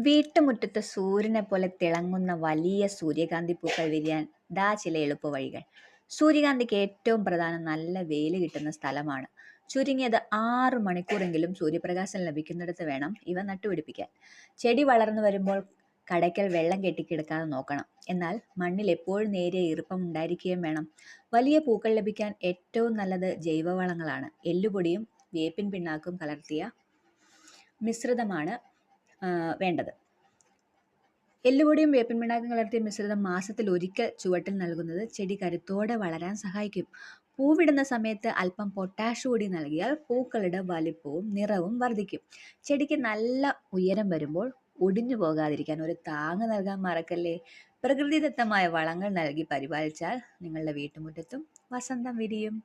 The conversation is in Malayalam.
വീട്ടുമുറ്റത്ത് സൂര്യനെ പോലെ തിളങ്ങുന്ന വലിയ സൂര്യകാന്തി പൂക്കൾ വിരിയാൻ ചില എളുപ്പ വഴികൾ. സൂര്യകാന്തിക്ക് ഏറ്റവും പ്രധാനം നല്ല വെയിൽ കിട്ടുന്ന സ്ഥലമാണ്. ചുരുങ്ങിയത് 6 മണിക്കൂറെങ്കിലും സൂര്യപ്രകാശം ലഭിക്കുന്നിടത്ത് വേണം ഇവ നട്ടുപിടിപ്പിക്കാൻ. ചെടി വളർന്നു വരുമ്പോൾ കടയ്ക്കൽ വെള്ളം കെട്ടിക്കിടക്കാതെ നോക്കണം. എന്നാൽ മണ്ണിൽ എപ്പോഴും നേരിയ ഈർപ്പം ഉണ്ടായിരിക്കുകയും വേണം. വലിയ പൂക്കൾ ലഭിക്കാൻ ഏറ്റവും നല്ലത് ജൈവവളങ്ങളാണ്. എല്ലുപൊടിയും വേപ്പിൻ പിണ്ണാക്കും കലർത്തിയ മിശ്രിതമാണ് വേണ്ടത്. എല്ലുപൊടിയും വേപ്പിൻ പിണ്ണാക്കും കലർത്തിയ മിശ്രിതം മാസത്തിൽ ഒരിക്കൽ ചുവട്ടിൽ നൽകുന്നത് ചെടി കരുത്തോടെ വളരാൻ സഹായിക്കും. പൂവിടുന്ന സമയത്ത് അല്പം പൊട്ടാഷ് കൂടി നൽകിയാൽ പൂക്കളുടെ വലിപ്പവും നിറവും വർദ്ധിക്കും. ചെടിക്ക് നല്ല ഉയരം വരുമ്പോൾ ഒടിഞ്ഞു പോകാതിരിക്കാൻ ഒരു താങ്ങ് നൽകാൻ മറക്കല്ലേ. പ്രകൃതിദത്തമായ വളങ്ങൾ നൽകി പരിപാലിച്ചാൽ നിങ്ങളുടെ വീട്ടുമുറ്റത്തും വസന്തം വിരിയും.